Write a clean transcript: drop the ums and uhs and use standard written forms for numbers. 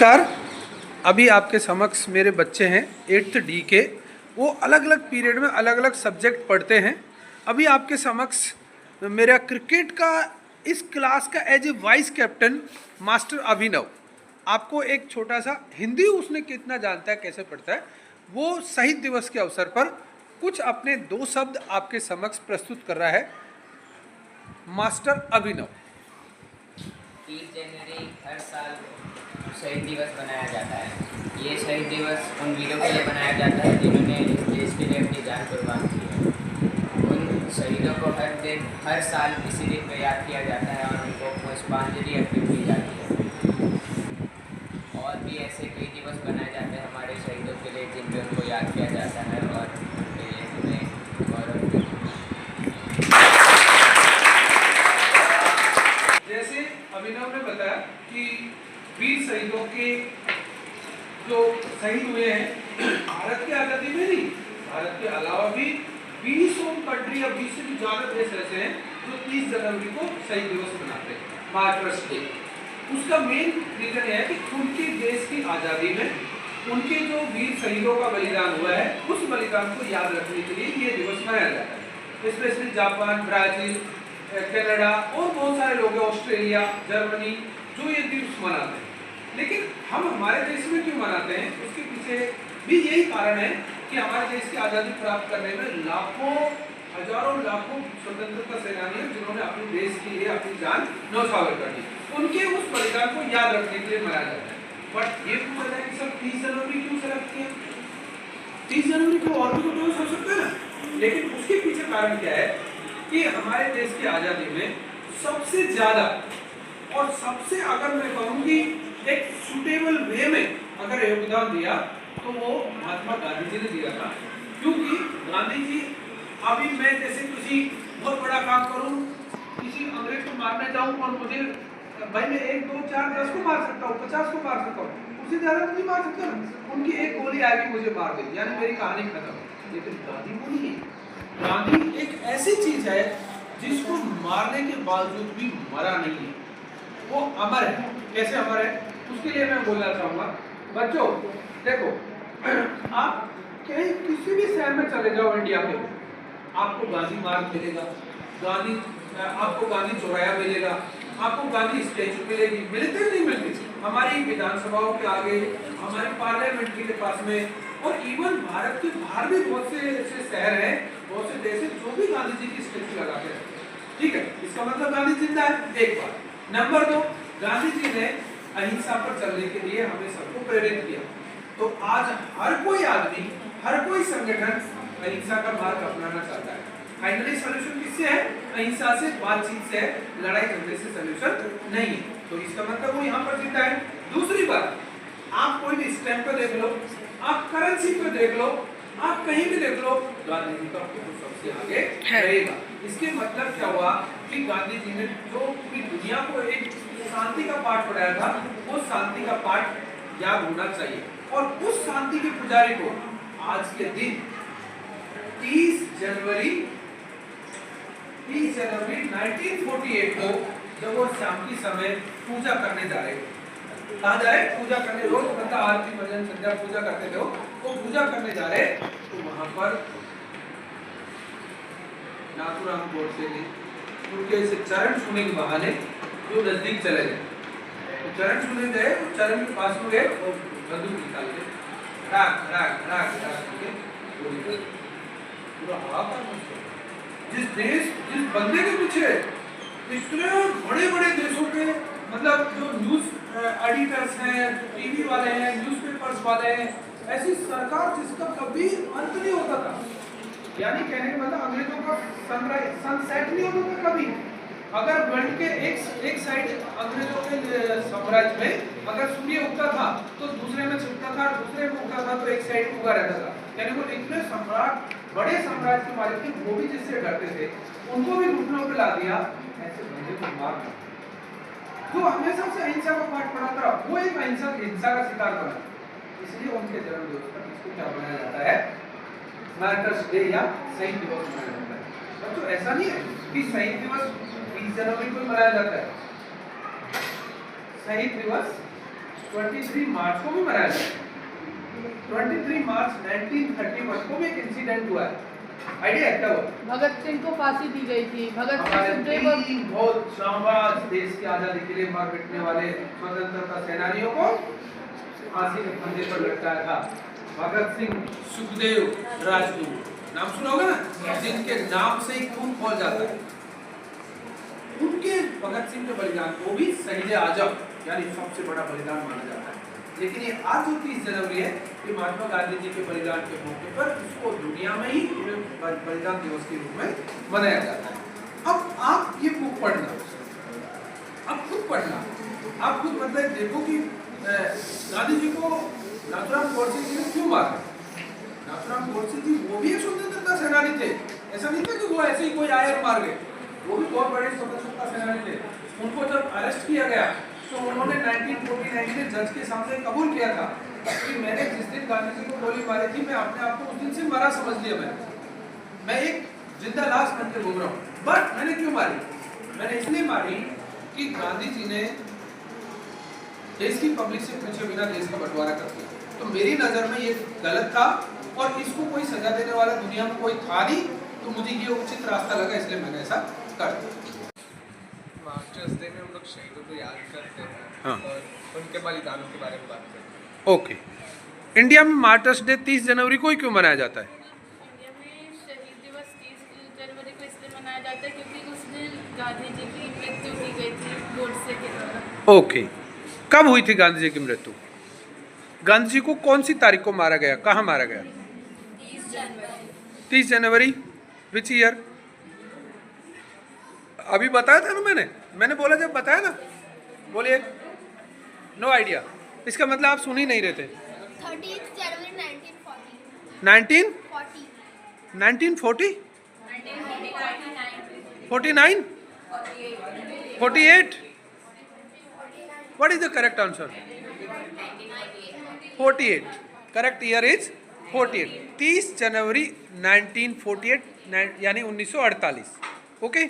Car अभी आपके समक्ष मेरे बच्चे हैं 8th डी के। वो अलग अलग पीरियड में अलग अलग सब्जेक्ट पढ़ते हैं। अभी आपके समक्ष मेरा क्रिकेट का इस क्लास का as a vice captain master Abhinav आपको एक छोटा सा हिंदी उसने कितना जानता है, कैसे पढ़ता है, वो शहीद दिवस के अवसर पर कुछ अपने 2 शब्द आपके समक्ष प्रस्तुत कर रहा है। मास्टर अभिनव। 30 जनवरी हर साल शहीद दिवस मनाया जाता है। ये शहीद दिवस उन वीरों के लिए मनाया जाता है जिन्होंने इस देश के लिए अपनी जान कुर्बान की है। उन शहीदों को हर साल इसी दिन पर याद किया जाता है और उनको पुष्पांजलि अर्पित की जाती है। और भी ऐसे कई दिवस मनाए जाते हैं हमारे शहीदों के लिए जिन पर उनको याद किया जाता है और उनके लिए हमें गौरव। जैसे अभिनव ने बताया कि वीर शहीदों के जो शहीद हुए हैं भारत के आज़ादी में नहीं, भारत के अलावा भी 20 कंट्री या 20 से भी ज़्यादा देश ऐसे हैं जो 30 जनवरी को शहीद दिवस मनाते हैं, मार्टर्स डे। उसका मेन रीज़न यह है कि उनके देश की आज़ादी में उनके जो वीर शहीदों का बलिदान हुआ है उस बलिदान को याद रखने के लिए ये दिवस मनाया जाता है। स्पेशली जापान, ब्राज़ील, कनाडा और बहुत सारे लोग हैं, ऑस्ट्रेलिया, जर्मनी, जो ये दिवस मनाते हैं। लेकिन हम हमारे देश में क्यों मनाते हैं, उसके पीछे भी यही कारण है कि हमारे देश की आज़ादी प्राप्त करने में लाखों, हजारों लाखों स्वतंत्रता सेनानी हैं जिन्होंने अपने देश के लिए अपनी जान न्यौछावर कर दी। उनके उस बलिदान को याद रखने के लिए मनाया जाता है। बट ये पूछा जाए कि सर 30 जनवरी क्यों सेलेक्ट किया? 30 जनवरी को और भी तो हो सकता है ना, लेकिन उसके पीछे कारण क्या है कि हमारे देश की आज़ादी में सबसे ज़्यादा और सबसे, अगर मैं कहूँगी एक सुटेबल वे में अगर योगदान दिया तो वो महात्मा गांधी जी ने दिया था। क्योंकि गांधी जी, अभी मैं जैसे किसी बहुत बड़ा काम करूँ, किसी अंग्रेज को मारने जाऊँ और मुझे भाई मैं 1, 2, 4, 10 को मार सकता हूँ, 50 को मार सकता हूँ, उससे ज़्यादा नहीं मार सकता ना। उनकी एक गोली आएगी मुझे मार देगी, यानी मेरी कहानी खत्म। लेकिन गांधी को नहीं, गांधी एक ऐसी चीज है जिसको मारने के बावजूद भी मरा नहीं है, वो अमर है। कैसे अमर है उसके लिए मैं बोलना चाहूंगा। बच्चों देखो, आप कहीं किसी भी शहर में चले जाओ इंडिया में, आपको गांधी मार्ग मिलेगा, आपको गांधी चौराया मिलेगा, आपको गांधी स्टैचू मिलेगी। मिलते नहीं मिलते? हमारी विधानसभाओं के आगे, हमारी पार्लियामेंट के पास में, और इवन भारत के बाहर भी बहुत से ऐसे शहर हैं, बहुत से देश हैं जो भी गांधी जी की स्टैचू लगाते हैं। ठीक है, इसका मतलब गांधी जिंदा है, एक बात। नंबर 2, गांधी जी ने अहिंसा पर चलने के लिए हमें सबको प्रेरित किया। तो आज हर कोई आदमी, हर कोई संगठन अहिंसा का मार्ग अपनाना चाहता है। फाइनली सॉल्यूशन किससे है? अहिंसा से, बातचीत से, लड़ाई झगड़े से सॉल्यूशन नहीं है। तो इसका मतलब वो यहाँ पर जिंदा है। दूसरी बात, आप कोई भी स्टैम्प पे देख लो, आप करेंसी पे देख लो, आप कहीं भी देख लो, गांधी जी का फोटो सबसे आगे रहेगा। इसके मतलब क्या हुआ कि गांधी जी ने जो पूरी दुनिया को एक शांति का पाठ पढ़ाया था, वो शांति का पाठ याद होना चाहिए। और उस शांति के पुजारी को आज के दिन 30 जनवरी 1948 को जब वो शाम की समय पूजा करने जा रहे थे, कहाँ जा रहे? पूजा करने। रोज बंदा आरती, भजन, संध्या पूजा करते थे, वो पूजा करने जा रहे, तो वहां पर नाथुराम गोडसे ने उनके से चरण छूने के बहाने जो नजदीक चले गए, तो चरण छूने गए, चरण के पास में गए और बंदूक निकाल के राख राख राख राख के गोली कर पूरा हाथ। जिस बंदे के पीछे इतने बड़े बड़े देशों के, मतलब जो न्यूज एडिटर्स हैं, टीवी वाले हैं, न्यूज़पेपर्स वाले हैं, ऐसी सरकार जिसका कभी अंत नहीं होता था, यानी कहने का मतलब अंग्रेजों का सनसेट नहीं होता था कभी। अगर वर्ल्ड के एक साइड अंग्रेजों के साम्राज्य में अगर सूर्य उगता था तो दूसरे में छिपता था, दूसरे में उगता था तो एक साइड उगा रहता था। यानी वो इतने सम्राट, बड़े साम्राज्य के मालिक थे, वो भी जिससे डरते थे, उनको भी घुटनों पे ला दिया। ऐसे बंदे को मार जो हमेशा से अहिंसा का पाठ पढ़ाता रहा, वो एक हिंसा का शिकार बना। इसलिए उनके जन्म दिवस पर इसको क्या बनाया जाता है? मार्टर्स डे या शहीद दिवस मनाया जाता है। तो ऐसा नहीं है कि शहीद दिवस 20 जनवरी को मनाया जाता है। शहीद दिवस 23 मार्च को भी मनाया जाता है। 23 मार्च 1931 को भी एक इंसिडेंट हुआ है, आइडिया है क्या वो? भगत सिंह को फांसी दी गई थी। भगत हमारे सिंह सुखदेव और तीन बहुत शाहबाज देश की आजादी के लिए मर मिटने वाले स्वतंत्रता सेनानियों को फांसी के फंदे पर लटकाया था। भगत सिंह, सुखदेव, राजगुरु, नाम सुना होगा ना, जिनके नाम से ही खून खौल जाता है। उनके भगत सिंह के बलिदान को भी शहीद आजम यानी सबसे बड़ा बलिदान माना जाता है। लेकिन ये आज जो 30 जनवरी है, ये महात्मा गांधी जी के बलिदान के मौके पर इसको दुनिया में ही बलिदान दिवस के रूप में मनाया जाता है। अब आप ये बुक पढ़ना, अब खुद पढ़ना, आप खुद मतलब देखो कि गांधी जी को नाथुराम गोडसे जी ने क्यों मारा। नाथुराम गोडसे जी वो भी एक स्वतंत्रता सेनानी थे, ऐसा नहीं था कि वो ऐसे ही कोई आए और मार गए, वो भी बहुत बड़े स्वतंत्रता सेनानी थे। उनको जब अरेस्ट किया गया तो उन्होंने 1949 में जज के सामने कबूल किया था कि मैंने जिस दिन गांधी जी को गोली मारी थी, मैं अपने आप को उस दिन से मरा समझ लिया। मैं एक जिंदा लाश बन के घूम रहा हूँ। बट मैंने क्यों मारी? मैंने इसलिए मारी कि गांधी जी ने देश की पब्लिक से पूछे बिना देश का बंटवारा कर दिया, तो मेरी नजर में ये गलत था और इसको कोई सजा देने वाला दुनिया में कोई था नहीं, तो मुझे ये उचित रास्ता लगा, इसलिए मैंने ऐसा कर दिया। मास्टर्स डे में हम लोग शहीदों को याद करते हैं, हाँ। और उनके बलिदानों के बारे में बात करते हैं। ओके, इंडिया में मार्टर्स डे 30 जनवरी को ही क्यों मनाया जाता है? इंडिया में शहीद दिवस 30 जनवरी को इसलिए मनाया जाता है क्योंकि उस दिन गांधी जी की मृत्यु की गई थी गोडसे के द्वारा। ओके, कब हुई थी गांधी जी की मृत्यु? गांधी जी को कौन सी तारीख को मारा गया, कहाँ मारा गया? 30 जनवरी। 30 जनवरी विच ईयर? अभी बताया था ना मैंने बोला जब बताया ना, बोलिए। नो आइडिया, इसका मतलब आप सुन ही नहीं रहे थे। 30 जनवरी 1940 1940 49 48 What is the correct answer? 48. Correct year is 48. 30 जनवरी 1948 यानी 1948. ओके।